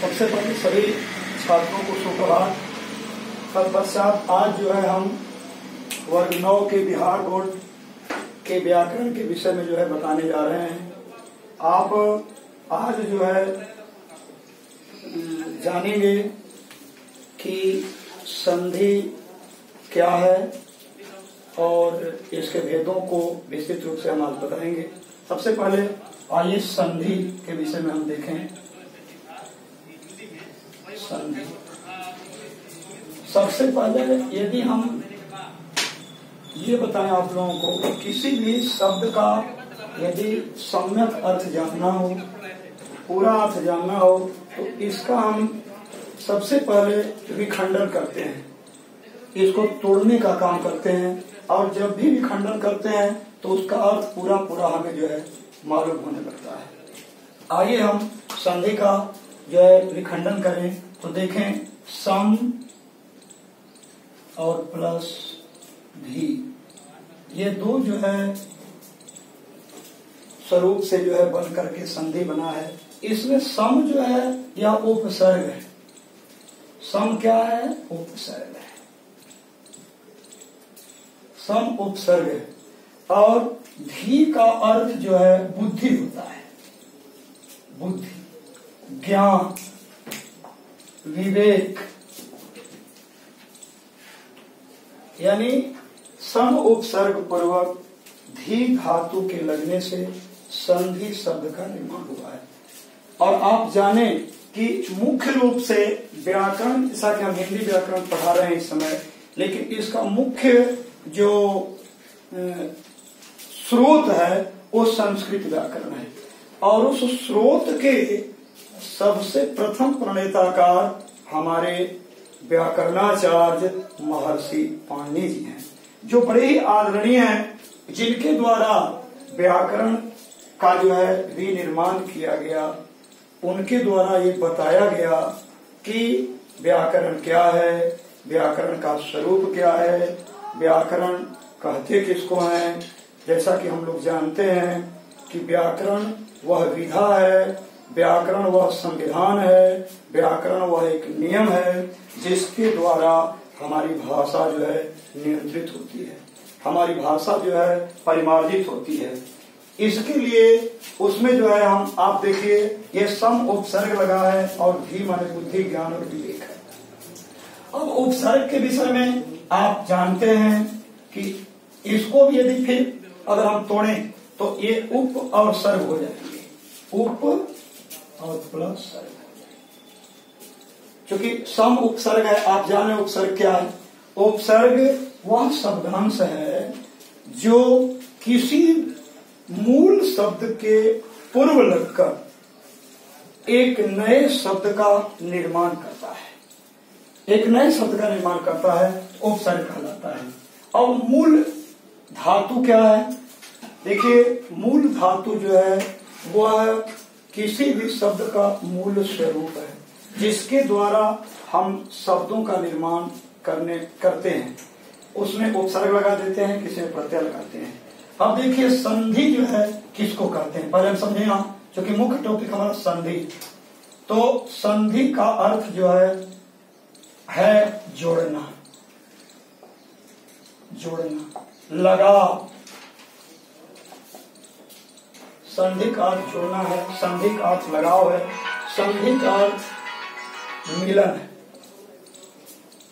सबसे पहले सभी छात्रों को सुप्रभात। तत्पश्चात आज जो है हम वर्ग 9 के बिहार बोर्ड के व्याकरण के विषय में जो है बताने जा रहे हैं। आप आज जो है जानेंगे कि संधि क्या है और इसके भेदों को विस्तृत रूप से हम आज बताएंगे। सबसे पहले आइए संधि के विषय में हम देखें। संधि सबसे पहले यदि हम ये बताएं आप लोगों को कि किसी भी शब्द का यदि सम्यक अर्थ जानना हो, पूरा अर्थ जानना हो, तो इसका हम सबसे पहले विखंडन करते हैं, इसको तोड़ने का काम करते हैं। और जब भी विखंडन करते हैं तो उसका अर्थ पूरा पूरा हमें जो है मालूम होने लगता है। आइए हम संधि का जो है विखंडन करें तो देखें सम और प्लस भी, ये दो जो है स्वरूप से जो है बन करके संधि बना है। इसमें सम जो है या उपसर्ग है। सम क्या है? उपसर्ग है। सम उपसर्ग है। और भी का अर्थ जो है बुद्धि होता है। बुद्धि, ज्ञान, विवेक, यानी सम उपसर्ग पूर्वक धी धातु के लगने से संधि शब्द का निर्माण हुआ है। और आप जाने कि मुख्य रूप से व्याकरण, जैसा कि हम हिंदी व्याकरण पढ़ा रहे हैं इस समय, लेकिन इसका मुख्य जो स्रोत है वो संस्कृत व्याकरण है। और उस स्रोत के सबसे प्रथम प्रणेताकार हमारे व्याकरणाचार्य महर्षि पाणिनि जी हैं, जो बड़े ही आदरणीय हैं, जिनके द्वारा व्याकरण का जो है विनिर्माण किया गया। उनके द्वारा ये बताया गया कि व्याकरण क्या है, व्याकरण का स्वरूप क्या है, व्याकरण कहते किसको हैं। जैसा कि हम लोग जानते हैं कि व्याकरण वह विधा है, व्याकरण वह संविधान है, व्याकरण वह एक नियम है जिसके द्वारा हमारी भाषा जो है नियंत्रित होती है, हमारी भाषा जो है परिमार्जित होती है। इसके लिए उसमें जो है हम, आप देखिए ये सम उपसर्ग लगा है और भी माने बुद्धि, ज्ञान और विवेक है। अब उपसर्ग के विषय में आप जानते हैं कि इसको भी यदि फिर अगर हम तोड़ें तो ये उप और सर्ग हो जाएंगे, उप और प्लस सर्ग। क्योंकि सम उपसर्ग है, आप जाने उपसर्ग क्या है। उपसर्ग वह शब्दांश है जो किसी मूल शब्द के पूर्व लगकर एक नए शब्द का निर्माण करता है, एक नए शब्द का निर्माण करता है, उपसर्ग कहलाता है। और मूल धातु क्या है? देखिए मूल धातु जो है वह किसी भी शब्द का मूल स्वरूप है, जिसके द्वारा हम शब्दों का निर्माण करते हैं। उसमें उपसर्ग लगा देते हैं, किसी में प्रत्यय लगाते हैं। अब देखिए संधि जो है किसको कहते हैं, पहले हम समझे ना, क्योंकि मुख्य टॉपिक हमारा संधि। तो संधि का अर्थ जो है जोड़ना, जोड़ना, लगाव। संधि का अर्थ जोड़ना है, संधि का अर्थ लगाव है, संधि का अर्थ मिलन है,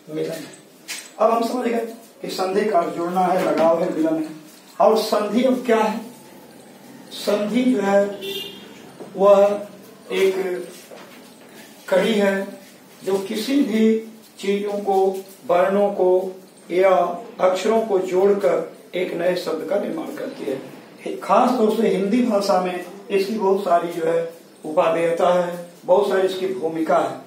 मिलन है। अब हम समझ गए कि संधि का अर्थ जोड़ना है, लगाव है, मिलन है। और संधि अब क्या है? संधि जो है वह एक कड़ी है जो किसी भी चीजों को, वर्णों को या अक्षरों को जोड़कर एक नए शब्द का निर्माण करती है। खास तौर से हिंदी भाषा में इसकी बहुत सारी जो है उपादेयता है, बहुत सारी इसकी भूमिका है,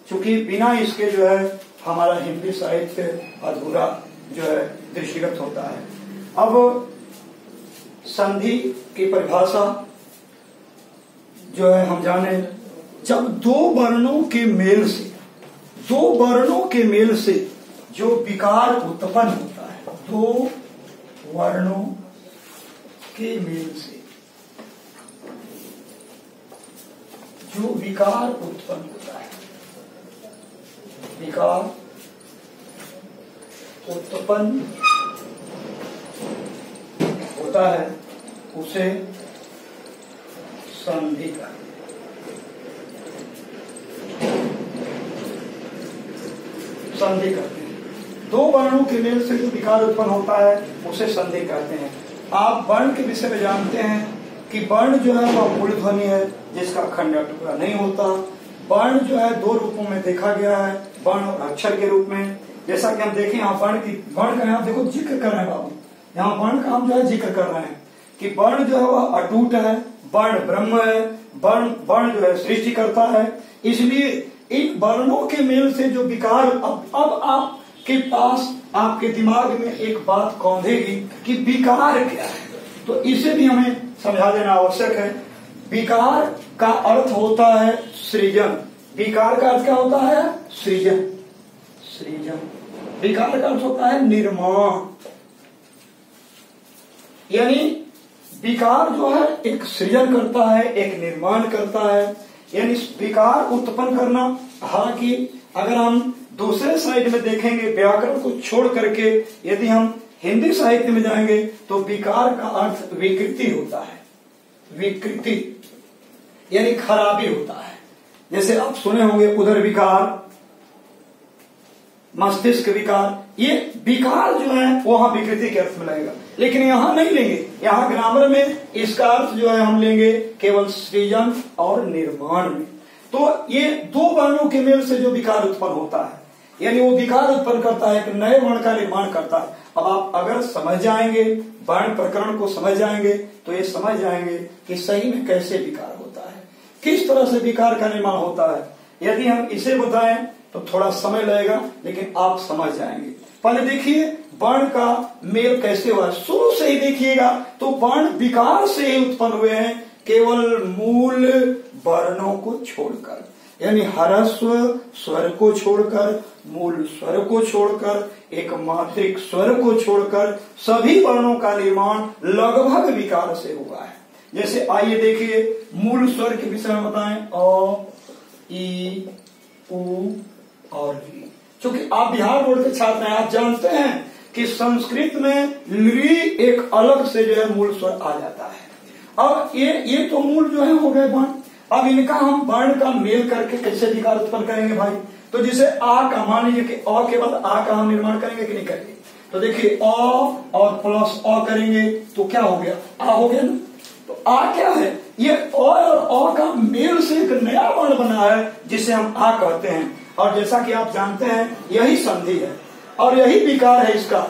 क्योंकि बिना इसके जो है हमारा हिंदी साहित्य अधूरा जो है दृष्टिगत होता है। अब संधि की परिभाषा जो है हम जाने, जब दो वर्णों के मेल से, दो वर्णों के मेल से जो विकार उत्पन्न होता है, दो वर्णों के मेल से जो विकार उत्पन्न होता है, विकार उत्पन्न होता है उसे संधि कहते हैं। संधि कहते हैं। दो वर्णों के मेल से जो विकार उत्पन्न होता है उसे संधि कहते हैं। आप वर्ण के विषय में जानते हैं कि वर्ण जो है वह मूल ध्वनि है जिसका खंड टुकड़ा नहीं होता। वर्ण जो है दो रूपों में देखा गया है, वर्ण और अक्षर के रूप में। जैसा कि हम देखें यहाँ वर्ण का यहाँ देखो जिक्र कर रहे हैं बाबू, यहाँ वर्ण का हम जो है जिक्र कर रहे हैं कि वर्ण जो है वह अटूट है, वर्ण ब्रह्म है, वर्ण जो है सृष्टि करता है। इसलिए इन वर्णों के मेल से जो विकार अब आपके पास आपके दिमाग में एक बात कौंधेगी कि विकार क्या है, तो इसे भी हमें समझा देना आवश्यक है। विकार का अर्थ होता है सृजन। विकार का अर्थ क्या होता है? सृजन। सृजन। विकार का अर्थ होता है निर्माण। यानी विकार जो है एक सृजन करता है, एक निर्माण करता है। यानी विकार उत्पन्न करना। हालांकि अगर हम दूसरे साइड में देखेंगे व्याकरण को छोड़ करके यदि हम हिंदी साहित्य में जाएंगे तो विकार का अर्थ विकृति होता है। विकृति यानी खराबी होता है। जैसे आप सुने होंगे उदर विकार, मस्तिष्क विकार, ये विकार जो है वहां विकृति के अर्थ में लगेगा, लेकिन यहां नहीं लेंगे। यहां ग्रामर में इसका अर्थ जो है हम लेंगे केवल सृजन और निर्माण में। तो ये दो वर्णों के मेल से जो विकार उत्पन्न होता है, यानी वो विकार उत्पन्न करता है कि नए वर्ण का निर्माण करता है। अब आप अगर समझ जाएंगे, वर्ण प्रकरण को समझ जाएंगे तो ये समझ जाएंगे कि सही में कैसे विकार होता है, किस तरह से विकार का निर्माण होता है। यदि हम इसे बताएं तो थोड़ा समय लगेगा, लेकिन आप समझ जाएंगे। पहले देखिए वर्ण का मेल कैसे हुआ, शुरू से ही देखिएगा तो वर्ण विकार से ही उत्पन्न हुए हैं, केवल मूल वर्णों को छोड़कर, यानी ह्रस्व स्वर को छोड़कर, मूल स्वर को छोड़कर, एक मात्रिक स्वर को छोड़कर सभी वर्णों का निर्माण लगभग विकार से हुआ है। जैसे आइए देखिए मूल स्वर के विषय में बताएं। अ, ई, उ और री। चूंकि आप बिहार बोर्ड के छात्र हैं, आप जानते हैं कि संस्कृत में री एक अलग से जो है मूल स्वर आ जाता है। अब ये तो मूल जो है हो गए वर्ण। अब इनका हम वर्ण का मेल करके कैसे विकार उत्पन्न करेंगे भाई? तो जिसे आ का, मान लीजिए कि अ के बाद आ का हम निर्माण करेंगे कि नहीं करेंगे? तो देखिए अ और प्लस अ करेंगे तो क्या हो गया? आ हो गया ना। तो आ क्या है? ये अ और अ का मेल से एक नया वर्ण बना है जिसे हम आ कहते हैं। और जैसा कि आप जानते हैं यही संधि है और यही विकार है इसका,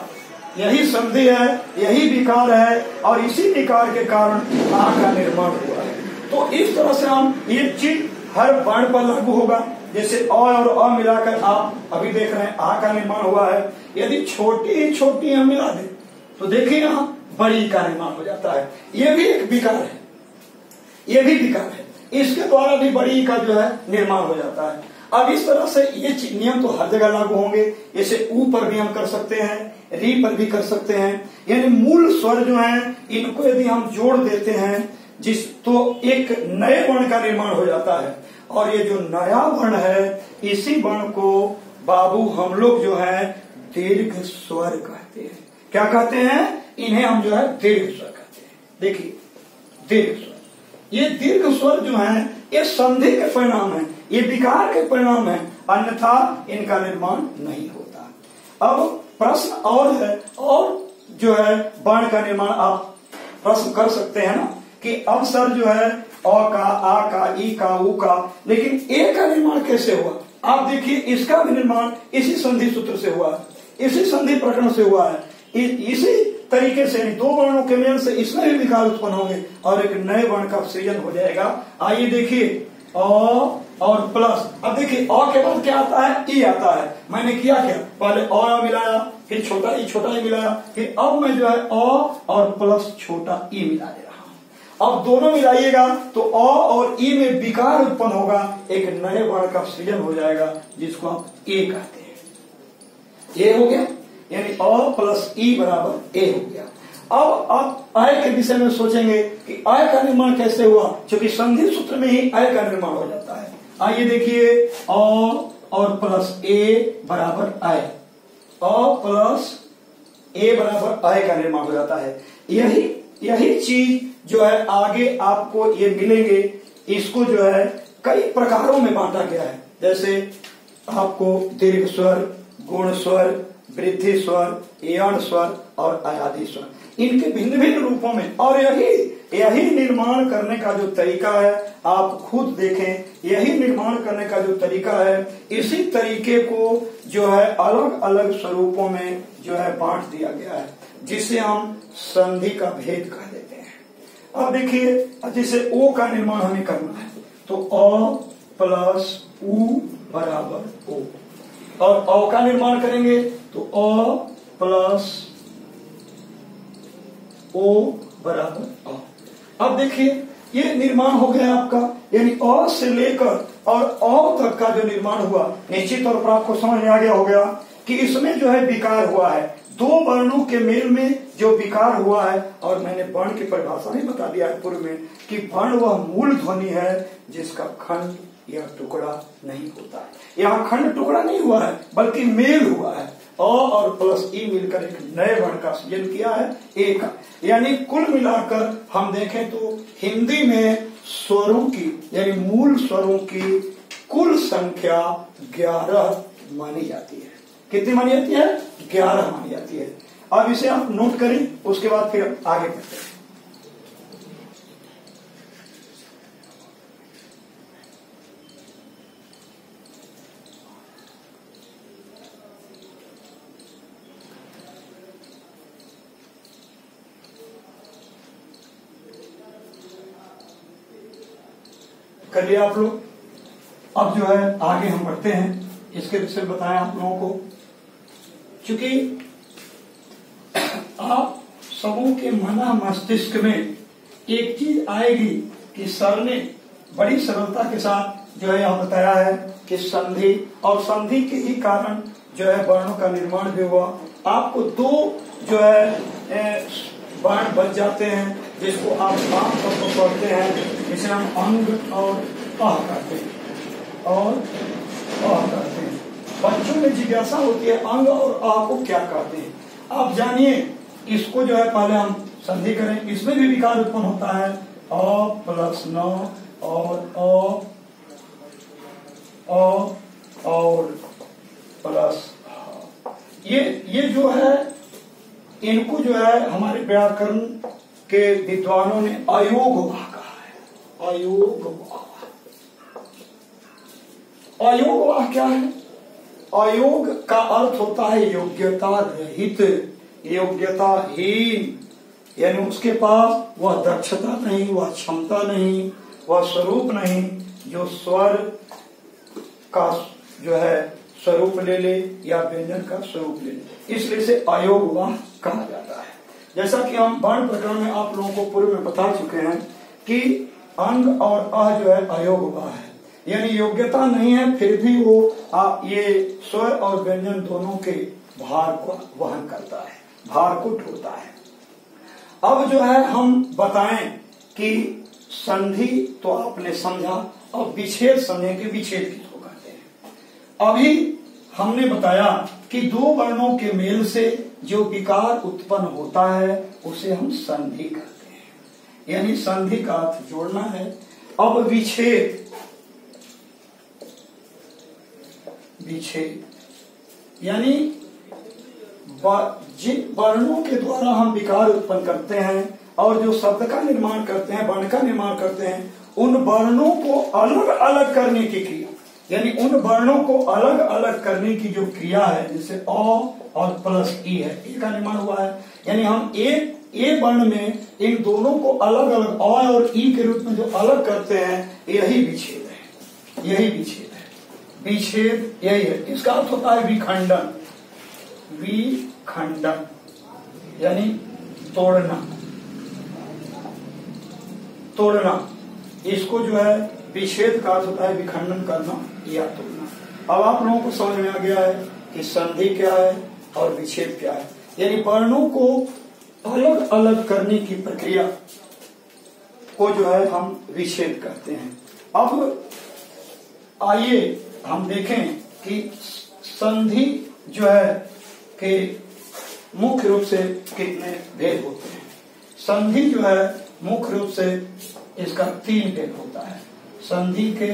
यही संधि है, यही विकार है और इसी विकार के कारण आ का निर्माण हुआ है। तो इस तरह से हम ये चीज हर वर्ण पर लागू होगा। जैसे अ और अ मिलाकर आप अभी देख रहे हैं आ का निर्माण हुआ है। यदि छोटी हम मिला दें तो देखिए यहाँ बड़ी का निर्माण हो जाता है। ये भी एक विकार है, ये भी विकार है। इसके द्वारा भी बड़ी का जो है निर्माण हो जाता है। अब इस तरह से ये नियम तो हर जगह लागू होंगे। जैसे ऊ पर भी हम कर सकते हैं, री पर भी कर सकते हैं। यानी मूल स्वर जो है इनको यदि हम जोड़ देते हैं तो एक नए वर्ण का निर्माण हो जाता है। और ये जो नया वर्ण है इसी वर्ण को बाबू हम लोग जो है दीर्घ स्वर कहते हैं। क्या कहते हैं? इन्हें हम जो है दीर्घ स्वर कहते हैं। देखिए दीर्घ स्वर, ये दीर्घ स्वर जो है ये संधि के परिणाम है, ये विकार के परिणाम है, अन्यथा इनका निर्माण नहीं होता। अब प्रश्न और है, और जो है वर्ण का निर्माण आप प्रश्न कर सकते हैं ना कि अब सर जो है अ का, आ का, ई का, उ का, लेकिन ए का निर्माण कैसे हुआ? आप देखिए इसका भी निर्माण इसी संधि सूत्र से हुआ है, इसी संधि प्रकरण से हुआ है। इसी तरीके से दो वर्णों के मेल से इसमें भी विकार उत्पन्न होंगे और एक नए वर्ण का सृजन हो जाएगा। आइए देखिए अ और प्लस। अब देखिए अ के बाद क्या आता है? ई आता है। मैंने किया क्या? पहले अ मिलाया, फिर छोटा ई मिलाया, फिर अब मैं जो है अ और प्लस छोटा ई मिला दे रहा हूं। अब दोनों मिलाइएगा तो अ और ई में विकार उत्पन्न होगा, एक नए वर्ण का सृजन हो जाएगा जिसको आप ए कहते हैं। ये हो गया, यानी अ प्लस ई बराबर ए हो गया। अब आप आय के विषय में सोचेंगे कि आय का निर्माण कैसे हुआ, क्योंकि संधि सूत्र में ही आय का निर्माण हो जाता है। आइए देखिए अ और प्लस ए बराबर आई, अ प्लस ए बराबर आई का निर्माण हो जाता है। यही चीज जो है आगे आपको ये मिलेंगे, इसको जो है कई प्रकारों में बांटा गया है। जैसे आपको दीर्घ स्वर, गुण स्वर, वृद्धि स्वर, यण स्वर और अयादि स्वर, इनके भिन्न भिन्न रूपों में। और यही निर्माण करने का जो तरीका है आप खुद देखें, यही निर्माण करने का जो तरीका है, इसी तरीके को जो है अलग अलग स्वरूपों में जो है बांट दिया गया है, जिसे हम संधि का भेद कह देते हैं। अब देखिए, जैसे ओ का निर्माण हमें करना है तो अ प्लस उ बराबर ओ, और अ का निर्माण करेंगे तो अ प्लस ओ बराबर अ। अब देखिए ये निर्माण हो गया आपका, यानी अ से लेकर और अ तक का जो निर्माण हुआ, निश्चित तौर पर आपको समझ में आ गया होगा कि इसमें जो है विकार हुआ है, दो वर्णों के मेल में जो विकार हुआ है। और मैंने वर्ण की परिभाषा ही बता दिया है पूर्व में कि वर्ण वह मूल ध्वनि है जिसका खंड या टुकड़ा नहीं होता है। यहाँ खंड टुकड़ा नहीं हुआ है बल्कि मेल हुआ है, अ और प्लस ई मिलकर एक नए वर्ण का सृजन किया है, ए का। यानी कुल मिलाकर हम देखें तो हिंदी में स्वरों की यानी मूल स्वरों की कुल संख्या 11 मानी जाती है। कितनी मानी जाती है? 11 मानी जाती है। अब इसे आप नोट करें, उसके बाद फिर आगे बढ़ते हैं। कर लिया आप लोग। अब जो है आगे हम बढ़ते हैं, इसके विषय बताएं आप लोगों को। चूंकि आप सबों के मना मस्तिष्क में एक चीज आएगी कि सर ने बड़ी सरलता के साथ जो है यह बताया है कि संधि, और संधि के ही कारण जो है वर्णों का निर्माण भी हुआ। आपको दो जो है वर्ण बच जाते हैं जिसको आप आमतौर पर पढ़ते हैं, जिसे हम अंग और अह कहते हैं, और अह कहते हैं। बच्चों में जिज्ञासा होती है अंग और अह को क्या कहते हैं। आप जानिए, इसको जो है पहले हम संधि करें। इसमें भी विकार उत्पन्न होता है, अ प्लस न और और प्लस। ये जो है इनको जो है हमारे व्याकरण के विद्वानों ने अयोगवाह कहा है। अयोगवाह क्या है? अयोग का अर्थ होता है योग्यता रहित, योग्यताहीन, यानी उसके पास वह दक्षता नहीं, वह क्षमता नहीं, वह स्वरूप नहीं जो स्वर का जो है स्वरूप ले ले या व्यंजन का स्वरूप ले ले, इसलिए से अयोगवाह कहा जाता है। जैसा कि हम वर्ण प्रकरण में आप लोगों को पूर्व में बता चुके हैं कि अंग और अह जो है अयोगवाह है, यानी योग्यता नहीं है, फिर भी वो ये स्वर और व्यंजन दोनों के भार को वहन करता है, भार को ढोता है। अब जो है हम बताएं कि संधि तो आपने समझा, और विच्छेद समझेंगे, विच्छेद किसको कहते हैं। अभी हमने बताया कि दो वर्णों के मेल से जो विकार उत्पन्न होता है उसे हम संधि कहते हैं, यानी संधि का अर्थ जोड़ना है। अब विच्छेद यानी जिन वर्णों के द्वारा हम विकार उत्पन्न करते हैं और जो शब्द का निर्माण करते हैं, वर्ण का निर्माण करते हैं, उन वर्णों को अलग अलग करने की क्रिया, यानी उन वर्णों को अलग अलग करने की जो क्रिया है, जैसे अ और प्लस ई है, ई का निर्माण हुआ है, यानी हम ए वर्ण में इन दोनों को अलग अलग अ और ई के रूप में जो अलग करते हैं, यही विच्छेद है, यही विच्छेद है। विच्छेद यही है। इसका अर्थ होता है विखंडन, विखंडन यानी तोड़ना, तोड़ना। इसको जो है विच्छेद का अर्थ होता है विखंडन करना या तोड़ना। अब आप लोगों को समझ में आ गया है कि संधि क्या है और विच्छेद क्या है, यानी वर्णों को अलग अलग करने की प्रक्रिया को जो है हम विच्छेद कहते हैं। अब आइए हम देखें कि संधि जो है कि मुख्य रूप से कितने भेद होते हैं। संधि जो है मुख्य रूप से इसका 3 भेद होता है। संधि के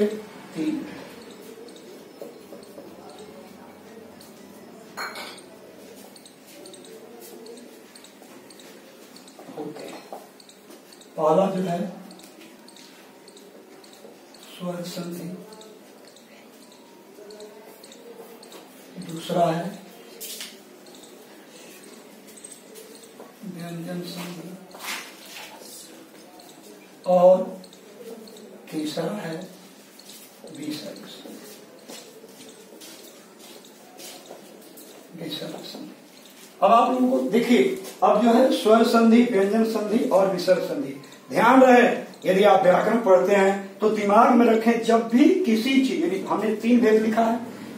3 भेद। पहला जो है स्वर संधि, दूसरा है व्यंजन संधि और तीसरा है विसर्ग संधि। अब आप लोगों को देखिए, अब जो है स्वर संधि, व्यंजन संधि और विसर्ग संधि। ध्यान रहे, यदि आप व्याकरण पढ़ते हैं तो दिमाग में रखें, जब भी किसी चीज, यदि हमने 3 भेद लिखा है,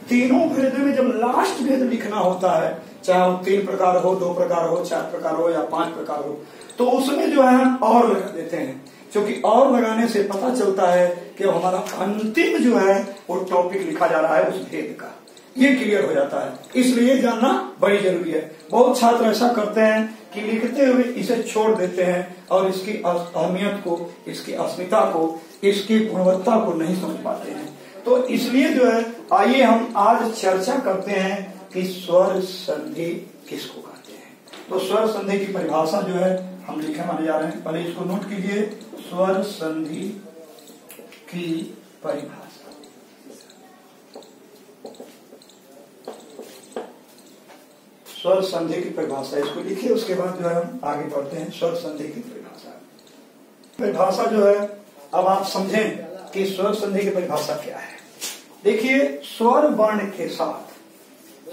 तीनों भेद में जब लास्ट भेद लिखना होता है, चाहे वो 3 प्रकार हो, 2 प्रकार हो, 4 प्रकार हो या 5 प्रकार हो, तो उसमें जो है हम और लगा देते हैं, क्योंकि और लगाने से पता चलता है कि हमारा अंतिम जो है वो टॉपिक लिखा जा रहा है उस भेद का, ये क्लियर हो जाता है। इसलिए जानना बड़ी जरूरी है। बहुत छात्र ऐसा करते हैं कि लिखते हुए इसे छोड़ देते हैं और इसकी अहमियत को, इसकी अस्मिता को, इसकी गुणवत्ता को नहीं समझ पाते हैं। तो इसलिए जो है, आइए हम आज चर्चा करते हैं कि स्वर संधि किसको कहते हैं। तो स्वर संधि की परिभाषा जो है हम लिखने वाले जा रहे हैं। पहले इसको नोट कीजिए, स्वर संधि की परिभाषा। स्वर संधि की परिभाषा, इसको लिखिए, उसके बाद जो है हम आगे बढ़ते हैं। स्वर संधि की परिभाषा जो है, अब आप समझें कि स्वर संधि की परिभाषा क्या है। देखिए, स्वर वर्ण के साथ,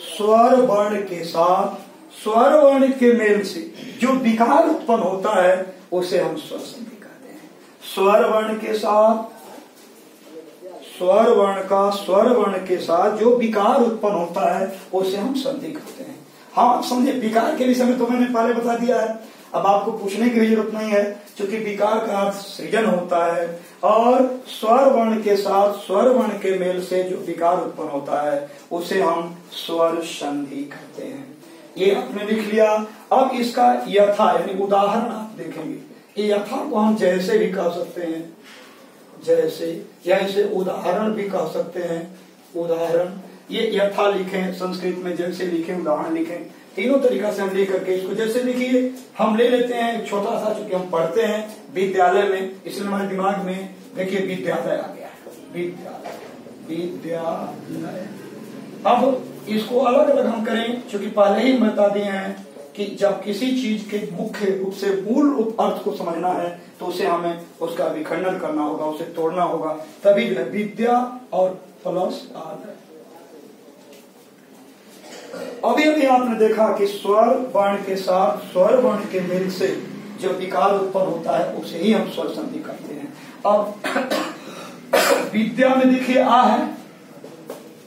स्वर वर्ण के साथ, स्वर वर्ण के मेल से जो विकार उत्पन्न होता है उसे हम स्वर संधि कहते हैं। स्वर वर्ण के साथ, स्वर वर्ण का स्वर वर्ण के साथ जो विकार उत्पन्न होता है उसे हम संधि कहते हैं। हाँ, समझे, विकार के विषय में तो मैंने पहले बता दिया है, अब आपको पूछने की जरूरत नहीं है, क्योंकि विकार का अर्थ सृजन होता है और स्वर वर्ण के साथ स्वर वर्ण के मेल से जो विकार उत्पन्न होता है उसे हम स्वर संधि कहते हैं। ये आपने लिख लिया। अब इसका यथा यानी उदाहरण आप देखेंगे। ये यथा को हम जैसे भी कह सकते हैं, जैसे, या इसे उदाहरण भी कह सकते हैं। उदाहरण, ये यथा लिखें, संस्कृत में जैसे लिखें, उदाहरण लिखें, तीनों तरीका से हम लिख करके इसको जैसे लिखिए। हम ले लेते हैं छोटा सा, चूंकि हम पढ़ते हैं विद्यालय में, इसलिए हमारे दिमाग में देखिए विद्यालय आ गया है। विद्यालय, विद्यालय। अब इसको अलग अलग हम करें, क्योंकि पहले ही बता दिए हैं कि जब किसी चीज के मुख्य रूप से मूल अर्थ को समझना है तो उसे हमें उसका विखंडन करना होगा, उसे तोड़ना होगा, तभी जो है विद्या और प्लस आदर। अभी आपने देखा कि स्वर वर्ण के साथ स्वर वर्ण के मेल से जो विकार उत्पन्न होता है उसे ही हम स्वर संधि करते हैं। अब विद्या में देखिए आ है,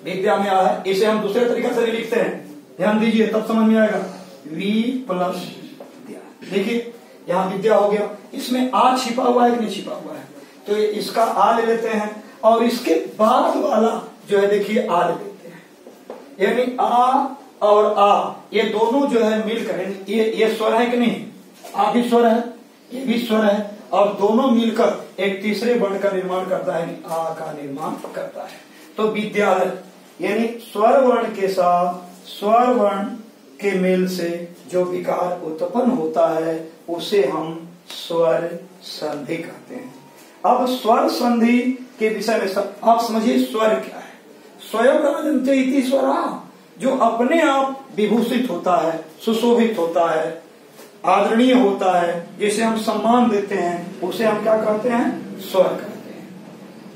विद्या में आ है, इसे हम दूसरे तरीके से भी लिखते हैं, ध्यान दीजिए तब समझ में आएगा। वी प्लस विद्या, देखिए यहाँ विद्या हो गया, इसमें आ छिपा हुआ है कि नहीं छिपा हुआ है, तो इसका आ ले लेते हैं और इसके बाद वाला जो है देखिए आ ले लेते हैं, यानी आ और आ ये दोनों जो है मिलकर, ये स्वर है कि नहीं, आ भी स्वर है, ये भी स्वर है, और दोनों मिलकर एक तीसरे वर्ण का निर्माण करता है, आ का निर्माण करता है। तो विद्यालय यानी स्वर वर्ण के साथ स्वर वर्ण के मेल से जो विकार उत्पन्न होता है उसे हम स्वर संधि कहते हैं। अब स्वर संधि के विषय में आप समझिए स्वर क्या है। स्वयं राजन्ते इति स्वरा, जो अपने आप विभूषित होता है, सुशोभित होता है, आदरणीय होता है, जिसे हम सम्मान देते हैं उसे हम क्या कहते हैं, स्वर कहते हैं।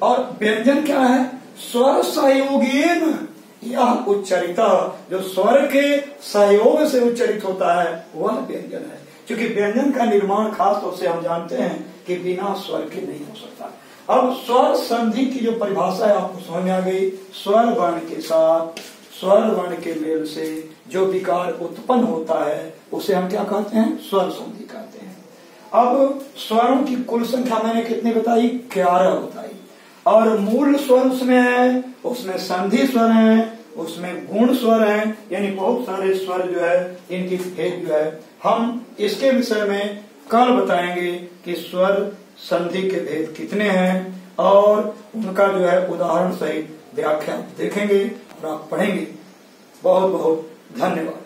और व्यंजन क्या है, स्वर सहयोगेन यह उच्चरिता, जो स्वर के सहयोग से उच्चरित होता है वह व्यंजन है। क्योंकि व्यंजन का निर्माण खास तौर से हम जानते हैं कि बिना स्वर के नहीं हो सकता। अब स्वर संधि की जो परिभाषा है आपको समझ में आ गई। स्वर वर्ण के साथ स्वर वर्ण के मेल से जो विकार उत्पन्न होता है उसे हम क्या कहते हैं, स्वर संधि कहते हैं। अब स्वरों की कुल संख्या मैंने कितनी बताई, 11 बताई, और मूल स्वर उसमें है, उसमें संधि स्वर है उसमें गुण स्वर हैं, यानी बहुत सारे स्वर जो है इनकी भेद जो है हम इसके विषय में कल बताएंगे कि स्वर संधि के भेद कितने हैं और उनका जो है उदाहरण सहित व्याख्या देखेंगे और आप पढ़ेंगे। बहुत बहुत धन्यवाद।